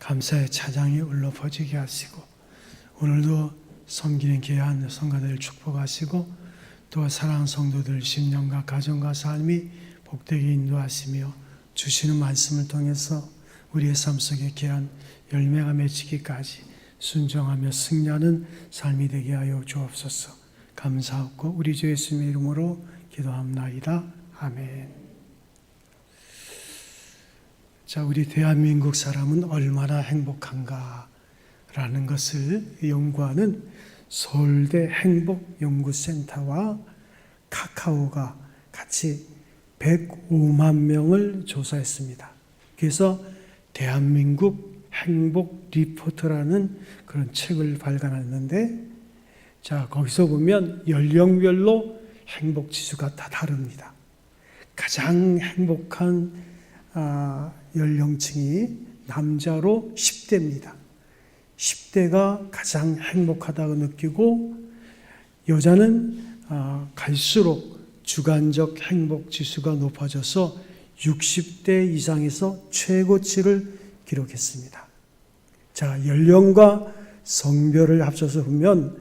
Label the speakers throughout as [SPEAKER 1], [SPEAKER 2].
[SPEAKER 1] 감사의 찬양이 울려 퍼지게 하시고, 오늘도 섬기는 귀한 성가들을 축복하시고, 또 사랑하는 성도들 심령과 가정과 삶이 복되게 인도하시며 주시는 말씀을 통해서 우리의 삶 속에 귀한 열매가 맺히기까지 순종하며 승리하는 삶이 되게 하여 주옵소서. 감사하고 우리 주 예수님의 이름으로 기도합나이다. 아멘. 자, 우리 대한민국 사람은 얼마나 행복한가 라는 것을 연구하는 서울대 행복연구센터와 카카오가 같이 105만 명을 조사했습니다. 그래서 대한민국 행복 리포트라는 그런 책을 발간했는데, 자, 거기서 보면 연령별로 행복 지수가 다 다릅니다. 가장 행복한 연령층이 남자로 10대입니다. 10대가 가장 행복하다고 느끼고, 여자는 갈수록 주관적 행복 지수가 높아져서 60대 이상에서 최고치를 기록했습니다. 자, 연령과 성별을 합쳐서 보면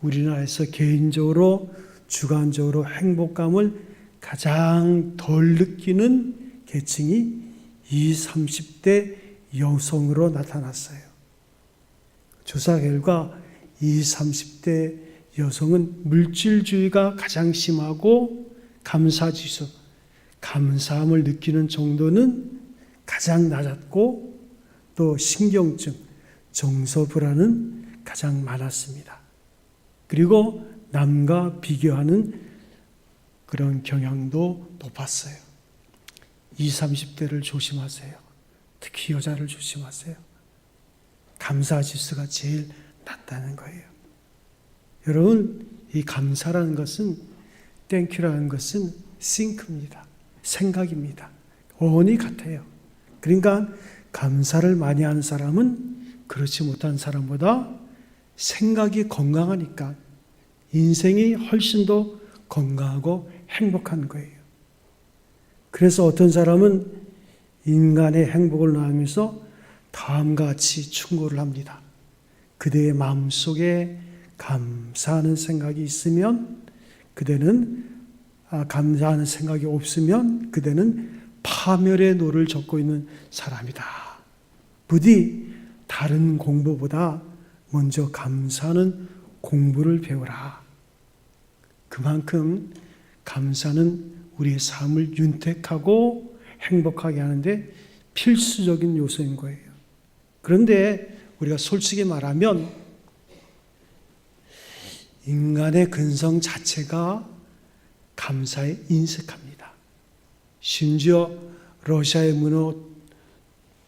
[SPEAKER 1] 우리나라에서 개인적으로 주관적으로 행복감을 가장 덜 느끼는 계층이 20, 30대 여성으로 나타났어요. 조사 결과 20, 30대 여성은 물질주의가 가장 심하고 감사지수, 감사함을 느끼는 정도는 가장 낮았고, 또 신경증, 정서불안은 가장 많았습니다. 그리고 남과 비교하는 그런 경향도 높았어요. 20, 30대를 조심하세요. 특히 여자를 조심하세요. 감사지수가 제일 낮다는 거예요. 여러분, 이 감사라는 것은, 땡큐라는 것은 싱크입니다. 생각입니다. 어원이 같아요. 그러니까 감사를 많이 하는 사람은 그렇지 못한 사람보다 생각이 건강하니까 인생이 훨씬 더 건강하고 행복한 거예요. 그래서 어떤 사람은 인간의 행복을 나누면서 다음과 같이 충고를 합니다. 그대의 마음속에 감사하는 생각이 있으면 그대는, 감사하는 생각이 없으면 그대는 파멸의 노를 젓고 있는 사람이다. 부디 다른 공부보다 먼저 감사하는 공부를 배우라. 그만큼 감사는 우리의 삶을 윤택하고 행복하게 하는데 필수적인 요소인 거예요. 그런데 우리가 솔직히 말하면 인간의 근성 자체가 감사에 인색합니다. 심지어 러시아의 문호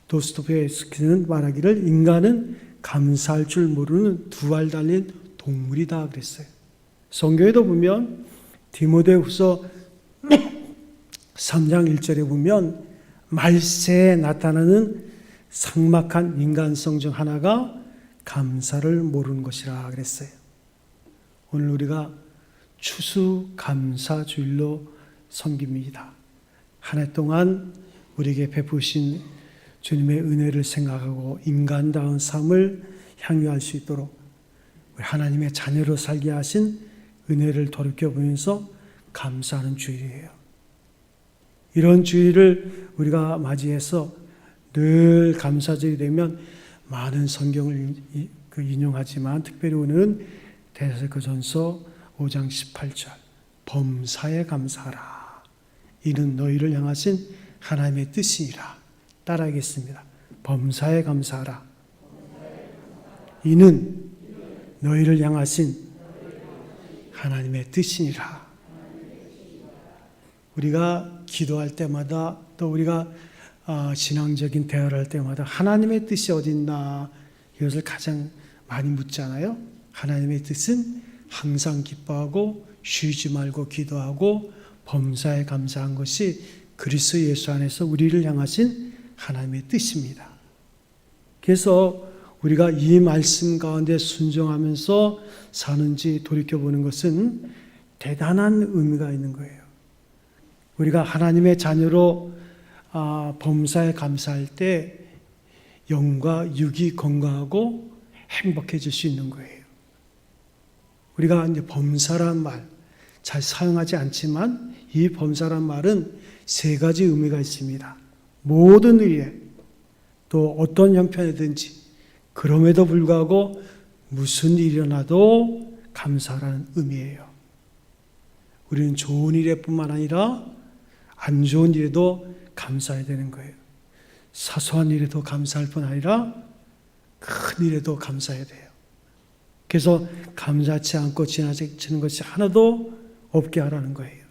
[SPEAKER 1] 도스토옙스키는 말하기를 인간은 감사할 줄 모르는 두 알 달린 동물이다 그랬어요. 성경에도 보면 디모데후서 3장 1절에 보면 말세에 나타나는 삭막한 인간성 중 하나가 감사를 모르는 것이라 그랬어요. 오늘 우리가 추수감사주일로 섬깁니다. 한 해 동안 우리에게 베푸신 주님의 은혜를 생각하고 인간다운 삶을 향유할 수 있도록 우리 하나님의 자녀로 살게 하신 은혜를 돌이켜보면서 감사하는 주일이에요. 이런 주일을 우리가 맞이해서 늘 감사절이 되면 많은 성경을 인용하지만 특별히 오늘은 데살로니가전서 5장 18절 범사에 감사하라. 이는 너희를 향하신 하나님의 뜻이니라. 따라하겠습니다. 범사에 감사하라. 이는 너희를 향하신 하나님의 뜻이니라. 우리가 기도할 때마다 또 우리가 신앙적인 대화를 할 때마다 하나님의 뜻이 어딨나 이것을 가장 많이 묻잖아요. 하나님의 뜻은 항상 기뻐하고 쉬지 말고 기도하고 범사에 감사한 것이 그리스도 예수 안에서 우리를 향하신 하나님의 뜻입니다. 그래서 우리가 이 말씀 가운데 순종하면서 사는지 돌이켜보는 것은 대단한 의미가 있는 거예요. 우리가 하나님의 자녀로 범사에 감사할 때 영과 육이 건강하고 행복해질 수 있는 거예요. 우리가 이제 범사란 말 잘 사용하지 않지만 이 범사란 말은 세 가지 의미가 있습니다. 모든 일에 또 어떤 형편이든지 그럼에도 불구하고 무슨 일이 일어나도 감사라는 의미예요. 우리는 좋은 일에뿐만 아니라 안 좋은 일에도 감사해야 되는 거예요. 사소한 일에도 감사할 뿐 아니라 큰 일에도 감사해야 돼요. 그래서 감사치 않고 지나치는 것이 하나도 없게 하라는 거예요.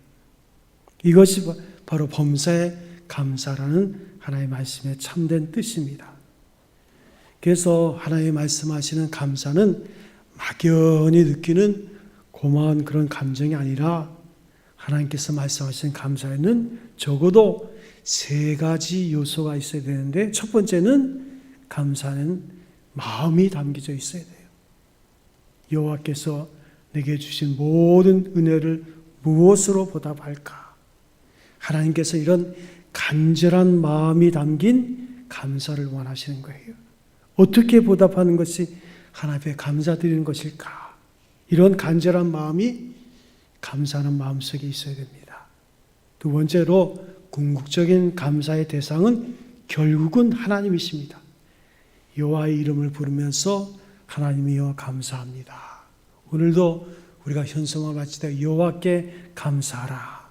[SPEAKER 1] 이것이 바로 범사에 감사라는 하나님의 말씀의 참된 뜻입니다. 그래서 하나님의 말씀하시는 감사는 막연히 느끼는 고마운 그런 감정이 아니라 하나님께서 말씀하시는 감사에는 적어도 세 가지 요소가 있어야 되는데 첫 번째는 감사는 마음이 담겨져 있어야 돼요. 여호와께서 내게 주신 모든 은혜를 무엇으로 보답할까? 하나님께서 이런 간절한 마음이 담긴 감사를 원하시는 거예요. 어떻게 보답하는 것이 하나님 앞에 감사드리는 것일까? 이런 간절한 마음이 감사하는 마음속에 있어야 됩니다. 두 번째로 궁극적인 감사의 대상은 결국은 하나님이십니다. 여호와의 이름을 부르면서 하나님이여 감사합니다. 오늘도 우리가 현성을 바치되 여호와께 감사하라.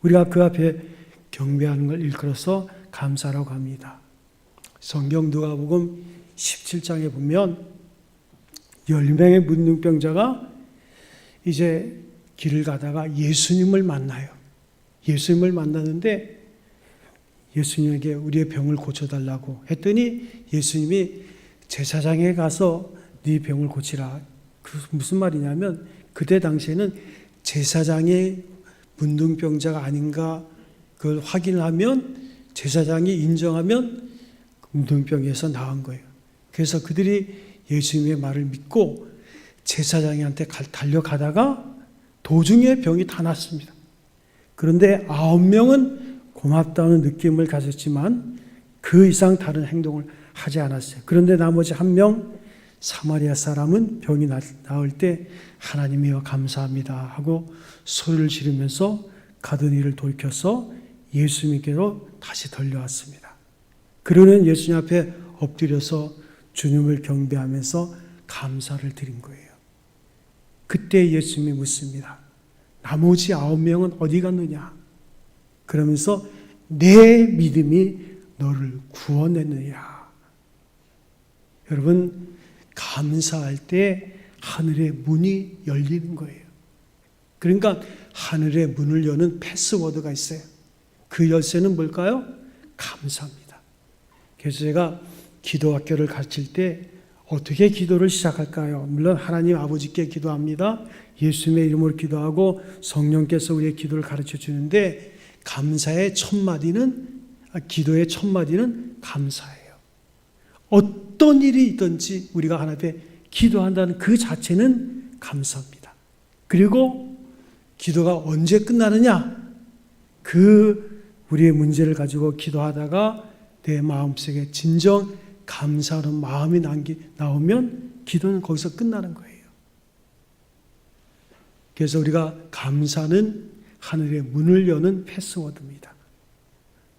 [SPEAKER 1] 우리가 그 앞에 경배하는 걸 일컬어서 감사라고 합니다. 성경 누가복음 17장에 보면 10명의 문둥병자가 이제 길을 가다가 예수님을 만나요. 예수님을 만나는데 예수님에게 우리의 병을 고쳐달라고 했더니 예수님이 제사장에 가서 네 병을 고치라. 그 무슨 말이냐면 그때 당시에는 제사장의 문둥병자가 아닌가 그걸 확인을 하면 제사장이 인정하면 문둥병에서 나은 거예요. 그래서 그들이 예수님의 말을 믿고 제사장한테 달려가다가 도중에 병이 다 났습니다. 그런데 9명은 고맙다는 느낌을 가졌지만 그 이상 다른 행동을 하지 않았어요. 그런데 나머지 1명 사마리아 사람은 병이 나을 때 하나님이여 감사합니다 하고 소리를 지르면서 가던 일을 돌이켜서 예수님께로 다시 돌려왔습니다. 그러는 예수님 앞에 엎드려서 주님을 경배하면서 감사를 드린 거예요. 그때 예수님이 묻습니다. 나머지 9명은 어디 갔느냐? 그러면서 내 믿음이 너를 구원했느냐? 여러분, 감사할 때 하늘의 문이 열리는 거예요. 그러니까 하늘의 문을 여는 패스워드가 있어요. 그 열쇠는 뭘까요? 감사입니다. 그래서 제가 기도학교를 가르칠 때 어떻게 기도를 시작할까요? 물론 하나님 아버지께 기도합니다. 예수님의 이름으로 기도하고 성령께서 우리의 기도를 가르쳐 주는데 감사의 기도의 첫 마디는 감사예요. 어떤 일이 있든지 우리가 하나님 앞에 기도한다는 그 자체는 감사입니다. 그리고 기도가 언제 끝나느냐? 우리의 문제를 가지고 기도하다가 내 마음속에 진정 감사하는 마음이 나오면 기도는 거기서 끝나는 거예요. 그래서 우리가 감사는 하늘의 문을 여는 패스워드입니다.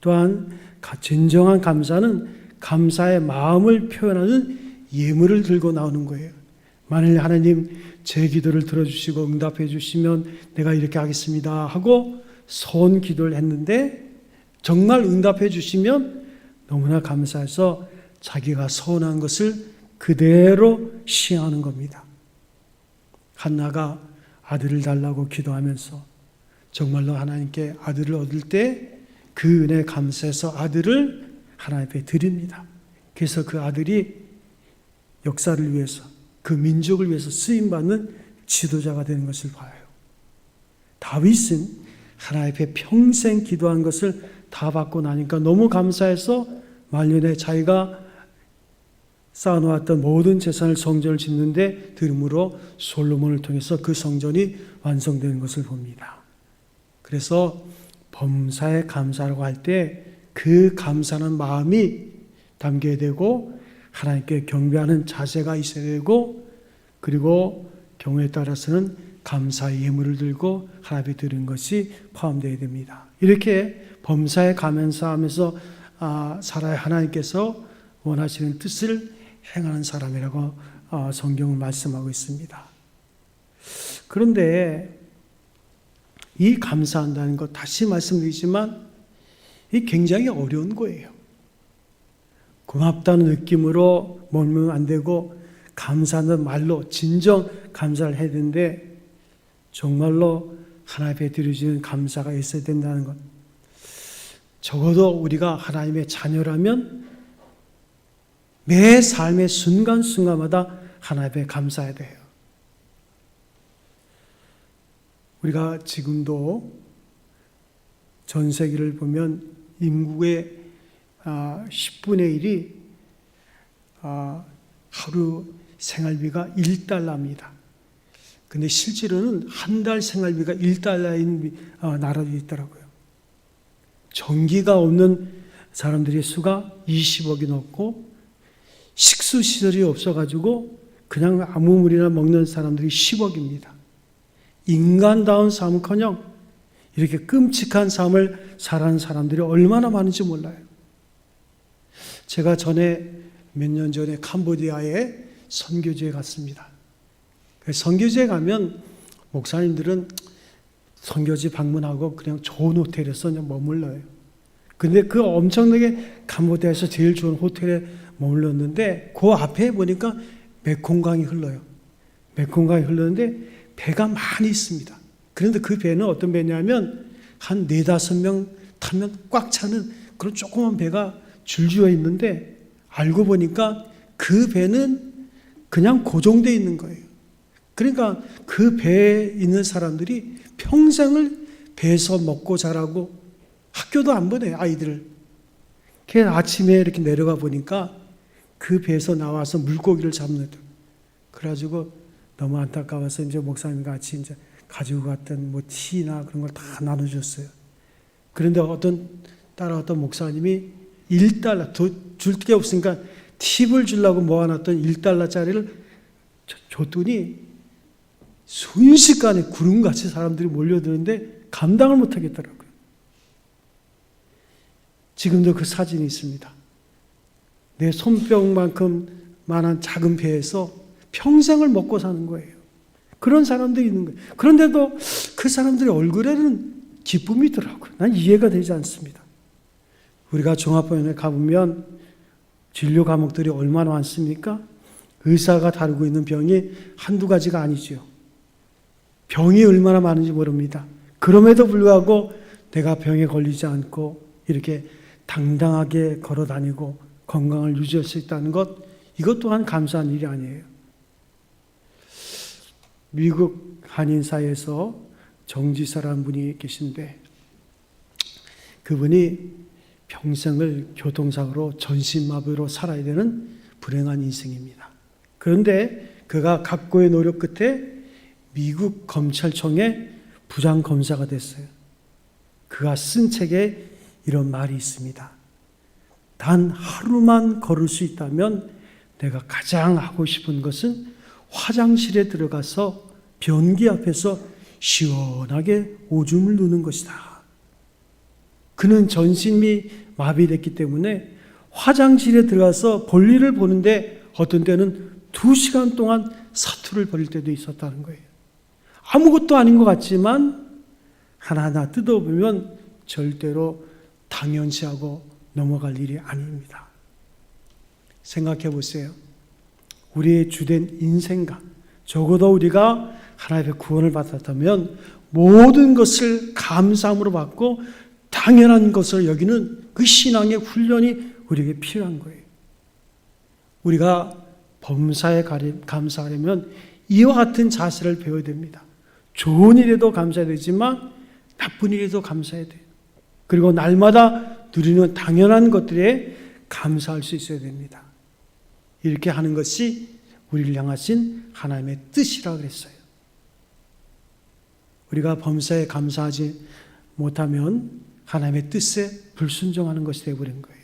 [SPEAKER 1] 또한 진정한 감사는 감사의 마음을 표현하는 예물을 들고 나오는 거예요. 만일 하나님 제 기도를 들어주시고 응답해 주시면 내가 이렇게 하겠습니다 하고 소원 기도를 했는데 정말 응답해 주시면 너무나 감사해서 자기가 소원한 것을 그대로 시행하는 겁니다. 한나가 아들을 달라고 기도하면서 정말로 하나님께 아들을 얻을 때 그 은혜에 감사해서 아들을 하나님 앞에 드립니다. 그래서 그 아들이 역사를 위해서 그 민족을 위해서 쓰임받는 지도자가 되는 것을 봐요. 다윗은 하나님 앞에 평생 기도한 것을 다 받고 나니까 너무 감사해서 말년에 자기가 쌓아놓았던 모든 재산을 성전을 짓는데 들음으로 솔로몬을 통해서 그 성전이 완성되는 것을 봅니다. 그래서 범사에 감사라고 할 때 그 감사하는 마음이 담겨야 되고 하나님께 경배하는 자세가 있어야 되고 그리고 경우에 따라서는 감사의 예물을 들고 하나님께 드리는 것이 포함되어야 됩니다. 이렇게 범사에 감사하면서 살아야 하나님께서 원하시는 뜻을 행하는 사람이라고 성경은 말씀하고 있습니다. 그런데 이 감사한다는 것 다시 말씀드리지만 이 굉장히 어려운 거예요. 고맙다는 느낌으로 머물면 안 되고 감사하는 말로 진정 감사를 해야 되는데 정말로 하나님께 드려지는 감사가 있어야 된다는 것. 적어도 우리가 하나님의 자녀라면 매 삶의 순간순간마다 하나님께 감사해야 돼요. 우리가 지금도 전 세계를 보면 인구의 10분의 1이 하루 생활비가 1달러입니다. 근데 실제로는 한 달 생활비가 1달러인 나라도 있더라고요. 전기가 없는 사람들의 수가 20억이 넘고 식수시설이 없어가지고 그냥 아무 물이나 먹는 사람들이 10억입니다. 인간다운 삶은커녕 이렇게 끔찍한 삶을 살아가는 사람들이 얼마나 많은지 몰라요. 제가 몇 년 전에 캄보디아에 선교지에 갔습니다. 선교지에 가면 목사님들은 선교지 방문하고 그냥 좋은 호텔에서 그냥 머물러요. 근데 그 엄청나게 캄보디아에서 제일 좋은 호텔에 머물렀는데 그 앞에 보니까 메콩강이 흘러요. 메콩강이 흘렀는데 배가 많이 있습니다. 그런데 그 배는 어떤 배냐면 한 4-5명 타면 꽉 차는 그런 조그만 배가 줄지어 있는데 알고 보니까 그 배는 그냥 고정되어 있는 거예요. 그러니까 그 배에 있는 사람들이 평생을 배에서 먹고 자라고 학교도 안 보내요, 아이들을. 그래서 아침에 이렇게 내려가 보니까 그 배에서 나와서 물고기를 잡는. 그래가지고 너무 안타까워서 이제 목사님과 같이 이제 가지고 갔던 뭐 티나 그런 걸 다 나눠줬어요. 그런데 어떤 목사님이 1달러, 줄 게 없으니까 팁을 주려고 모아놨던 1달러짜리를 줬더니 순식간에 구름같이 사람들이 몰려드는데 감당을 못하겠더라고요. 지금도 그 사진이 있습니다. 내 손뼉만큼 만한 작은 배에서 평생을 먹고 사는 거예요. 그런 사람들이 있는 거예요. 그런데도 그 사람들의 얼굴에는 기쁨이 있더라고요. 난 이해가 되지 않습니다. 우리가 종합병원에 가보면 진료 과목들이 얼마나 많습니까? 의사가 다루고 있는 병이 한두 가지가 아니죠. 병이 얼마나 많은지 모릅니다. 그럼에도 불구하고 내가 병에 걸리지 않고 이렇게 당당하게 걸어 다니고 건강을 유지할 수 있다는 것, 이것 또한 감사한 일이 아니에요. 미국 한인사회에서 정지사라는 분이 계신데 그분이 평생을 교통사고로 전신마비로 살아야 되는 불행한 인생입니다. 그런데 그가 각고의 노력 끝에 미국 검찰청의 부장검사가 됐어요. 그가 쓴 책에 이런 말이 있습니다. 단 하루만 걸을 수 있다면 내가 가장 하고 싶은 것은 화장실에 들어가서 변기 앞에서 시원하게 오줌을 누는 것이다. 그는 전신이 마비됐기 때문에 화장실에 들어가서 볼일을 보는데 어떤 때는 2시간 동안 사투를 벌일 때도 있었다는 거예요. 아무것도 아닌 것 같지만 하나하나 뜯어보면 절대로 당연시하고 넘어갈 일이 아닙니다. 생각해 보세요. 우리의 주된 인생과 적어도 우리가 하나님의 구원을 받았다면 모든 것을 감사함으로 받고 당연한 것을 여기는 그 신앙의 훈련이 우리에게 필요한 거예요. 우리가 범사에 감사하려면 이와 같은 자세를 배워야 됩니다. 좋은 일에도 감사해야 되지만 나쁜 일에도 감사해야 돼요. 그리고 날마다 누리는 당연한 것들에 감사할 수 있어야 됩니다. 이렇게 하는 것이 우리를 향하신 하나님의 뜻이라고 그랬어요. 우리가 범사에 감사하지 못하면 하나님의 뜻에 불순종하는 것이 되어버린 거예요.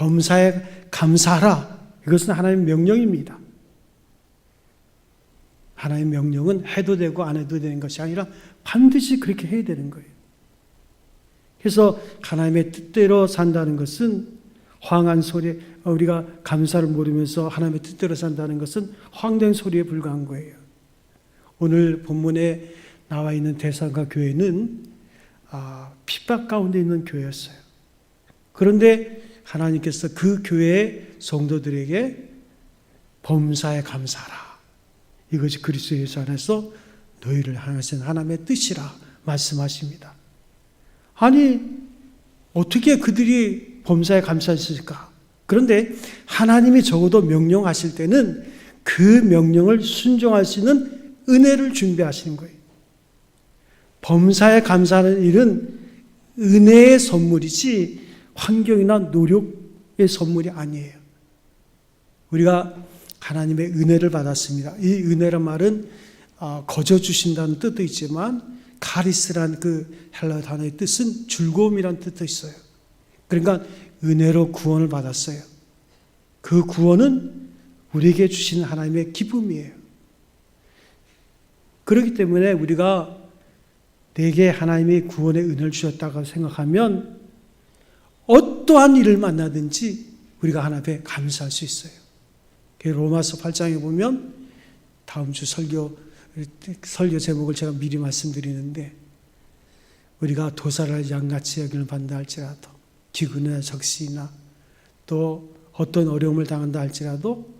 [SPEAKER 1] 범사에 감사하라. 이것은 하나님의 명령입니다. 하나님의 명령은 해도 되고 안 해도 되는 것이 아니라 반드시 그렇게 해야 되는 거예요. 그래서 하나님의 뜻대로 산다는 것은 황한 소리, 우리가 감사를 모르면서 하나님의 뜻대로 산다는 것은 헛된 소리에 불과한 거예요. 오늘 본문에 나와 있는 대상가 교회는 핍박 가운데 있는 교회였어요. 그런데 하나님께서 그 교회의 성도들에게 범사에 감사하라. 이것이 그리스도 예수 안에서 너희를 향하신 하나님의 뜻이라 말씀하십니다. 아니, 어떻게 그들이 범사에 감사했을까? 그런데 하나님이 적어도 명령하실 때는 그 명령을 순종할 수 있는 은혜를 준비하시는 거예요. 범사에 감사하는 일은 은혜의 선물이지 환경이나 노력의 선물이 아니에요. 우리가 하나님의 은혜를 받았습니다. 이 은혜란 말은 거저 주신다는 뜻도 있지만 카리스란 그 헬라 단어의 뜻은 즐거움이란 뜻도 있어요. 그러니까 은혜로 구원을 받았어요. 그 구원은 우리에게 주신 하나님의 기쁨이에요. 그렇기 때문에 우리가 내게 하나님의 구원의 은혜를 주셨다고 생각하면 어떠한 일을 만나든지 우리가 하나님 앞에 감사할 수 있어요. 로마서 8장에 보면 다음 주 설교 제목을 제가 미리 말씀드리는데 우리가 도살할 양같이 여기를 받는다 할지라도 기근이나 적시나 또 어떤 어려움을 당한다 할지라도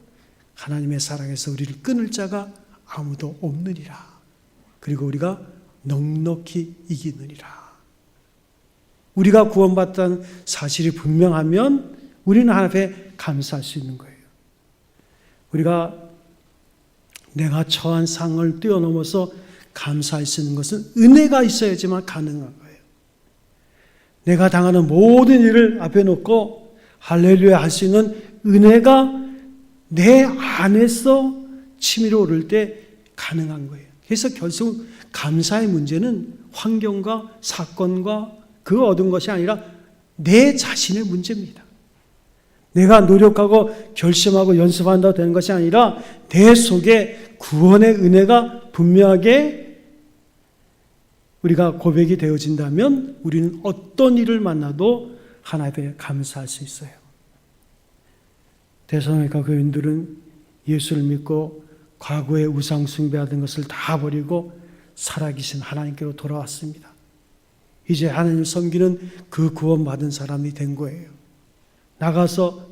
[SPEAKER 1] 하나님의 사랑에서 우리를 끊을 자가 아무도 없느니라. 그리고 우리가 넉넉히 이기느니라. 우리가 구원받다는 사실이 분명하면 우리는 하나님 앞에 감사할 수 있는 거예요. 우리가 내가 처한 상을 뛰어넘어서 감사할 수 있는 것은 은혜가 있어야지만 가능한 거예요. 내가 당하는 모든 일을 앞에 놓고 할렐루야 할 수 있는 은혜가 내 안에서 치밀어 오를 때 가능한 거예요. 그래서 결국 감사의 문제는 환경과 사건과 그 얻은 것이 아니라 내 자신의 문제입니다. 내가 노력하고 결심하고 연습한다고 되는 것이 아니라 내 속에 구원의 은혜가 분명하게 우리가 고백이 되어진다면 우리는 어떤 일을 만나도 하나님께 감사할 수 있어요. 데살로니가 교인들은 예수를 믿고 과거에 우상 숭배하던 것을 다 버리고 살아계신 하나님께로 돌아왔습니다. 이제 하나님을 섬기는 그 구원받은 사람이 된 거예요. 나가서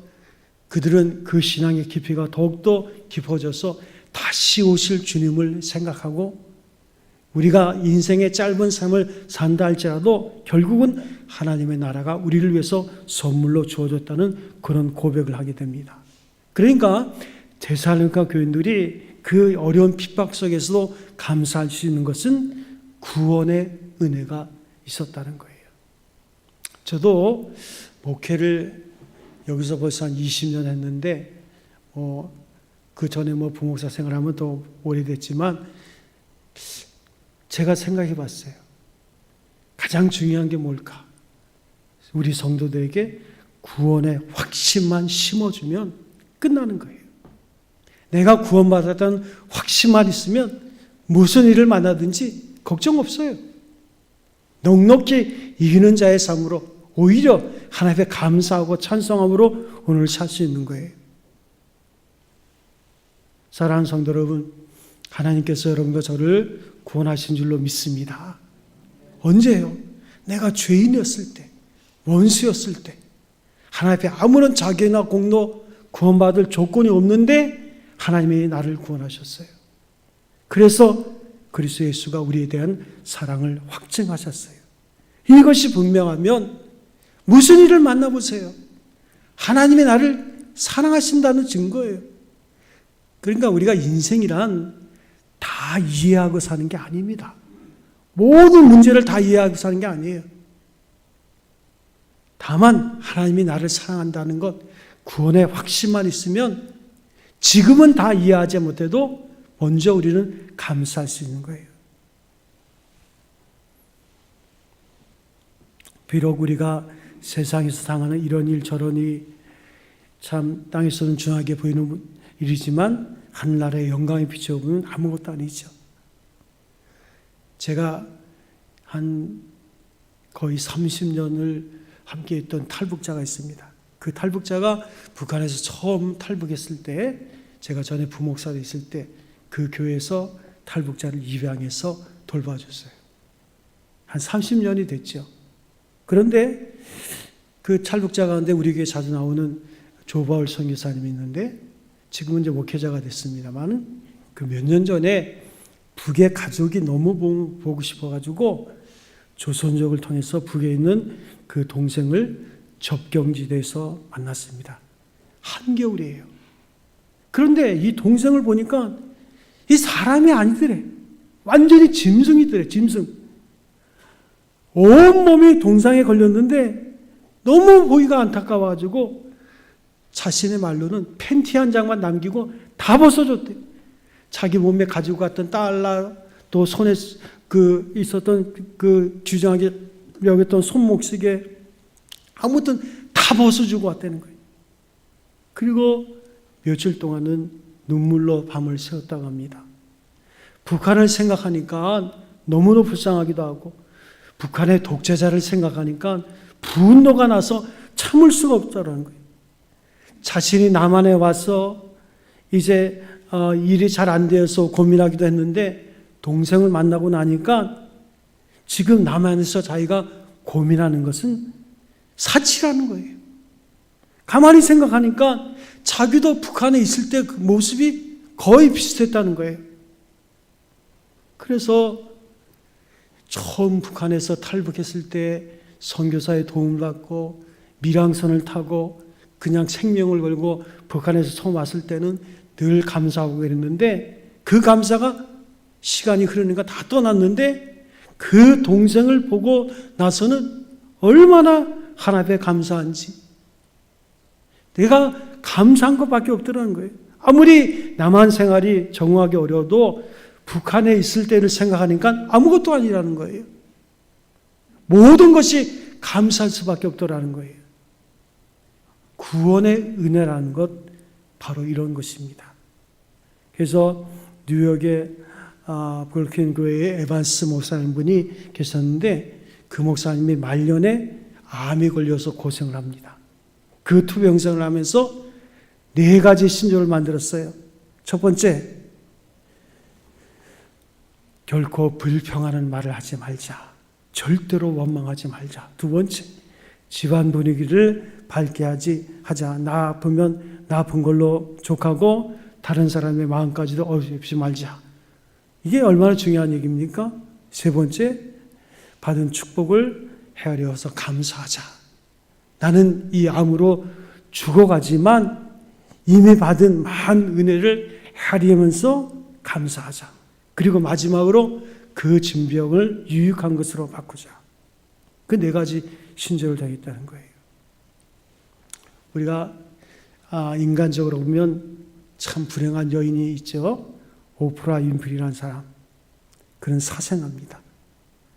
[SPEAKER 1] 그들은 그 신앙의 깊이가 더욱더 깊어져서 다시 오실 주님을 생각하고 우리가 인생의 짧은 삶을 산다 할지라도 결국은 하나님의 나라가 우리를 위해서 선물로 주어졌다는 그런 고백을 하게 됩니다. 그러니까 데살로니가 교인들이 그 어려운 핍박 속에서도 감사할 수 있는 것은 구원의 은혜가 있었다는 거예요. 저도 목회를 여기서 벌써 한 20년 했는데 그 전에 부목사 생활하면 더 오래됐지만 제가 생각해 봤어요. 가장 중요한 게 뭘까? 우리 성도들에게 구원의 확신만 심어주면 끝나는 거예요. 내가 구원받았다는 확신만 있으면 무슨 일을 만나든지 걱정 없어요. 넉넉히 이기는 자의 삶으로 오히려 하나님께 감사하고 찬송함으로 오늘 살 수 있는 거예요. 사랑하는 성도 여러분, 하나님께서 여러분과 저를 구원하신 줄로 믿습니다. 언제요? 내가 죄인이었을 때, 원수였을 때, 하나님 앞에 아무런 자격이나 공로 구원받을 조건이 없는데 하나님이 나를 구원하셨어요. 그래서 그리스도 예수가 우리에 대한 사랑을 확증하셨어요. 이것이 분명하면 무슨 일을 만나보세요. 하나님이 나를 사랑하신다는 증거예요. 그러니까 우리가 인생이란 다 이해하고 사는 게 아닙니다. 모든 문제를 다 이해하고 사는 게 아니에요. 다만 하나님이 나를 사랑한다는 것, 구원의 확신만 있으면 지금은 다 이해하지 못해도 먼저 우리는 감사할 수 있는 거예요. 비록 우리가 세상에서 당하는 이런 일 저런 일 참 땅에서는 중하게 보이는 일이지만 하늘나라의 영광에 비춰보면 아무것도 아니죠. 제가 한 거의 30년을 함께했던 탈북자가 있습니다. 그 탈북자가 북한에서 처음 탈북했을 때, 제가 전에 부목사로 있을 때 그 교회에서 탈북자를 입양해서 돌봐줬어요. 한 30년이 됐죠. 그런데 그 탈북자 가운데 우리 교회에 자주 나오는 조바울 선교사님이 있는데 지금은 이제 목회자가 됐습니다만은 그 몇 년 전에 북의 가족이 너무 보고 싶어가지고 조선족을 통해서 북에 있는 그 동생을 접경지대에서 만났습니다. 한겨울이에요. 그런데 이 동생을 보니까 이 사람이 아니더래. 완전히 짐승이더래, 짐승. 온몸이 동상에 걸렸는데 너무 보기가 안타까워가지고 자신의 말로는 팬티 한 장만 남기고 다 벗어줬대. 자기 몸에 가지고 갔던 달러, 또 손에 그 있었던 그 규정하게 여겼던 손목시계, 아무튼 다 벗어주고 왔다는 거예요. 그리고 며칠 동안은 눈물로 밤을 새웠다고 합니다. 북한을 생각하니까 너무도 불쌍하기도 하고 북한의 독재자를 생각하니까 분노가 나서 참을 수가 없다는 거예요. 자신이 남한에 와서 이제 일이 잘 안 되어서 고민하기도 했는데 동생을 만나고 나니까 지금 남한에서 자기가 고민하는 것은 사치라는 거예요. 가만히 생각하니까 자기도 북한에 있을 때 그 모습이 거의 비슷했다는 거예요. 그래서 처음 북한에서 탈북했을 때 선교사의 도움을 받고 밀항선을 타고 그냥 생명을 걸고 북한에서 처음 왔을 때는 늘 감사하고 그랬는데 그 감사가 시간이 흐르니까 다 떠났는데 그 동생을 보고 나서는 얼마나 하나님께 감사한지 내가 감사한 것밖에 없더라는 거예요. 아무리 남한 생활이 정하기 어려워도 북한에 있을 때를 생각하니까 아무것도 아니라는 거예요. 모든 것이 감사할 수밖에 없더라는 거예요. 구원의 은혜라는 것 바로 이런 것입니다. 그래서 뉴욕의 브루클린 교회의 에반스 목사님 분이 계셨는데 그 목사님이 말년에 암이 걸려서 고생을 합니다. 그 투병생을 하면서 4가지 신조를 만들었어요. 첫 번째, 결코 불평하는 말을 하지 말자. 절대로 원망하지 말자. 두 번째, 집안 분위기를 밝게 하자. 나쁘면 나쁜 걸로 족하고 다른 사람의 마음까지도 없이 말자. 이게 얼마나 중요한 얘기입니까? 세 번째, 받은 축복을 헤아려서 감사하자. 나는 이 암으로 죽어가지만 이미 받은 많은 은혜를 헤아리면서 감사하자. 그리고 마지막으로 그 진병을 유익한 것으로 바꾸자. 그 4가지 신조를 다했다는 거예요. 우리가 인간적으로 보면 참 불행한 여인이 있죠. 오프라 윈프리라는 사람. 그는 사생아입니다.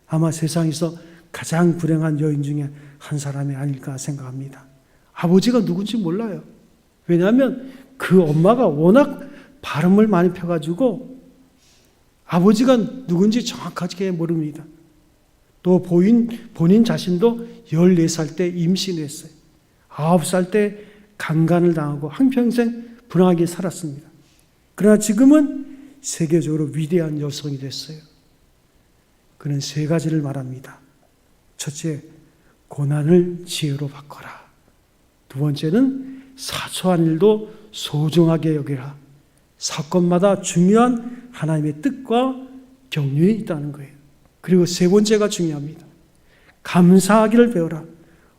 [SPEAKER 1] 아마 세상에서 가장 불행한 여인 중에 한 사람이 아닐까 생각합니다. 아버지가 누군지 몰라요. 왜냐하면 그 엄마가 워낙 발음을 많이 펴가지고 아버지가 누군지 정확하게 모릅니다. 또 본인 자신도 14살 때 임신했어요. 9살 때 강간을 당하고 한평생 불행하게 살았습니다. 그러나 지금은 세계적으로 위대한 여성이 됐어요. 그는 3가지를 말합니다. 첫째, 고난을 지혜로 바꿔라. 두 번째는 사소한 일도 소중하게 여기라. 사건마다 중요한 하나님의 뜻과 경륜이 있다는 거예요. 그리고 세 번째가 중요합니다. 감사하기를 배워라.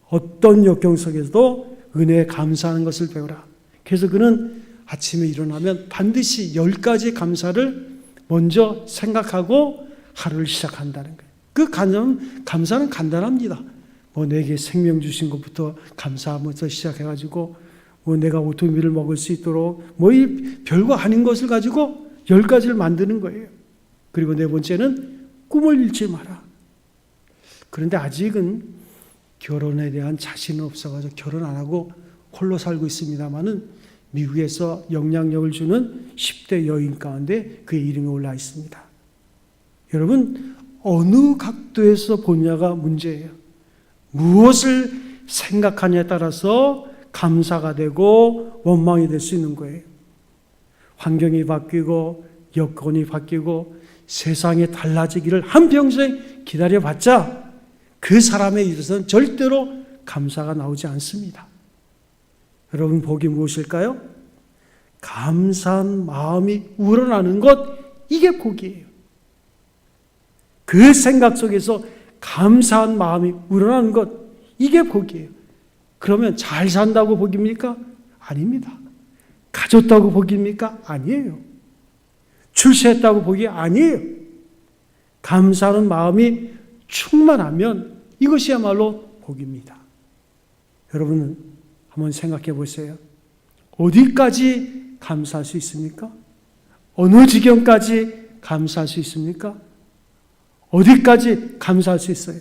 [SPEAKER 1] 어떤 역경 속에서도 은혜에 감사하는 것을 배워라. 그래서 그는 아침에 일어나면 반드시 10가지 감사를 먼저 생각하고 하루를 시작한다는 거예요. 그 감사는 간단합니다. 내게 생명 주신 것부터 감사하면서 시작해가지고 내가 오토미를 먹을 수 있도록 이 별거 아닌 것을 가지고 10가지를 만드는 거예요. 그리고 4번째는 꿈을 잃지 마라. 그런데 아직은 결혼에 대한 자신은 없어가지고 결혼 안 하고 홀로 살고 있습니다마는 미국에서 영향력을 주는 10대 여인 가운데 그의 이름이 올라 있습니다. 여러분, 어느 각도에서 보냐가 문제예요. 무엇을 생각하냐에 따라서 감사가 되고 원망이 될 수 있는 거예요. 환경이 바뀌고 여건이 바뀌고 세상이 달라지기를 한평생 기다려봤자 그 사람에 있어서는 절대로 감사가 나오지 않습니다. 여러분, 복이 무엇일까요? 감사한 마음이 우러나는 것, 이게 복이에요. 그 생각 속에서 감사한 마음이 우러나는 것, 이게 복이에요. 그러면 잘 산다고 복입니까? 아닙니다. 가졌다고 복입니까? 아니에요. 출세했다고 복이 아니에요. 감사하는 마음이 충만하면 이것이야말로 복입니다. 여러분, 한번 생각해 보세요. 어디까지 감사할 수 있습니까? 어느 지경까지 감사할 수 있습니까? 어디까지 감사할 수 있어요?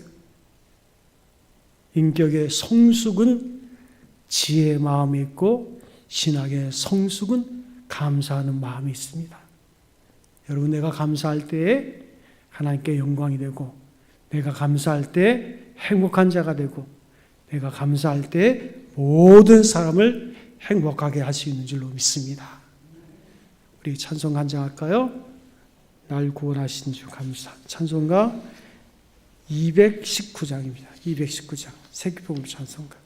[SPEAKER 1] 인격의 성숙은 지혜의 마음이 있고 신학의 성숙은 감사하는 마음이 있습니다. 여러분, 내가 감사할 때에 하나님께 영광이 되고, 내가 감사할 때 행복한 자가 되고, 내가 감사할 때 모든 사람을 행복하게 할 수 있는 줄로 믿습니다. 우리 찬송 간증할까요? 날 구원하신 주 감사. 찬송가 219장입니다. 219장 세기복음 찬송가.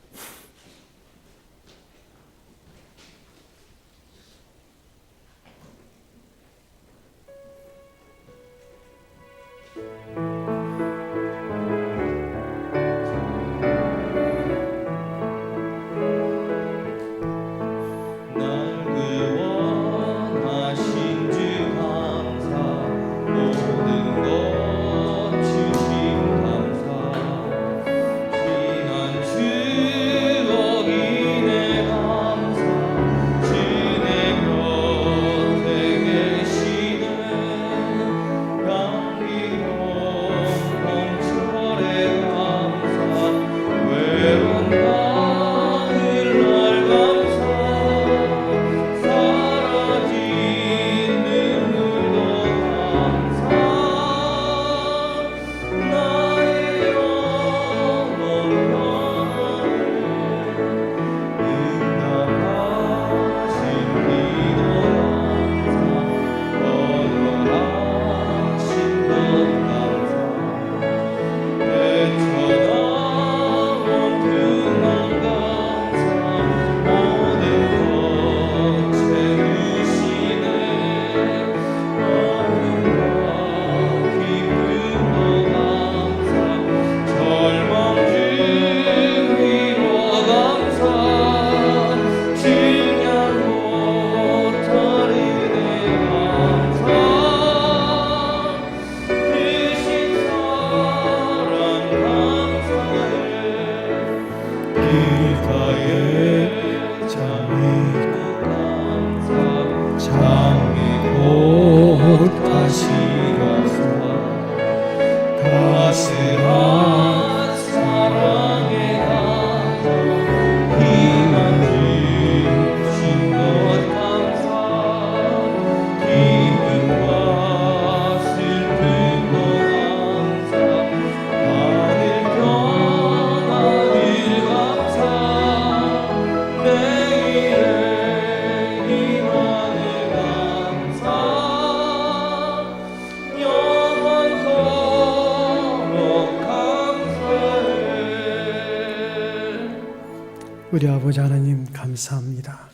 [SPEAKER 1] 우리 아버지 하나님 감사합니다.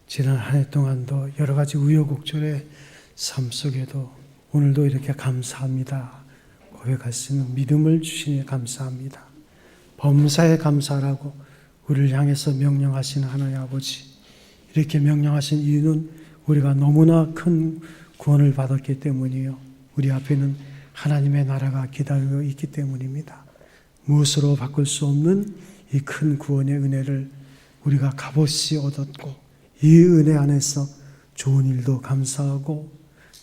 [SPEAKER 1] 지난 한 해 동안도 여러 가지 우여곡절의 삶 속에도 오늘도 이렇게 감사합니다 고백할 수 있는 믿음을 주시니 감사합니다. 범사에 감사라고 우리를 향해서 명령하시는 하나님 아버지, 이렇게 명령하신 이유는 우리가 너무나 큰 구원을 받았기 때문이요, 우리 앞에는 하나님의 나라가 기다리고 있기 때문입니다. 무엇으로 바꿀 수 없는 이 큰 구원의 은혜를 우리가 값없이 얻었고, 이 은혜 안에서 좋은 일도 감사하고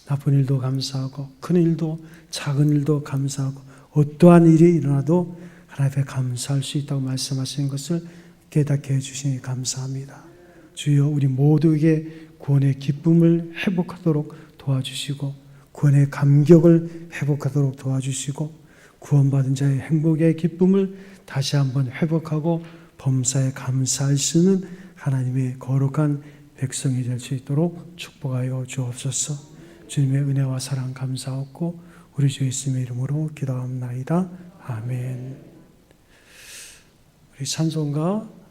[SPEAKER 1] 나쁜 일도 감사하고 큰 일도 작은 일도 감사하고 어떠한 일이 일어나도 하나님 앞에 감사할 수 있다고 말씀하시는 것을 깨닫게 해주시니 감사합니다. 주여, 우리 모두에게 구원의 기쁨을 회복하도록 도와주시고, 구원의 감격을 회복하도록 도와주시고, 구원받은 자의 행복의 기쁨을 다시 한번 회복하고 범사에 감사할 수 있는 하나님의 거룩한 백성이 될 수 있도록 축복하여 주옵소서. 주님의 은혜와 사랑 감사하고 우리 주 예수님의 이름으로 기도합나이다. 아멘. 우리 찬송가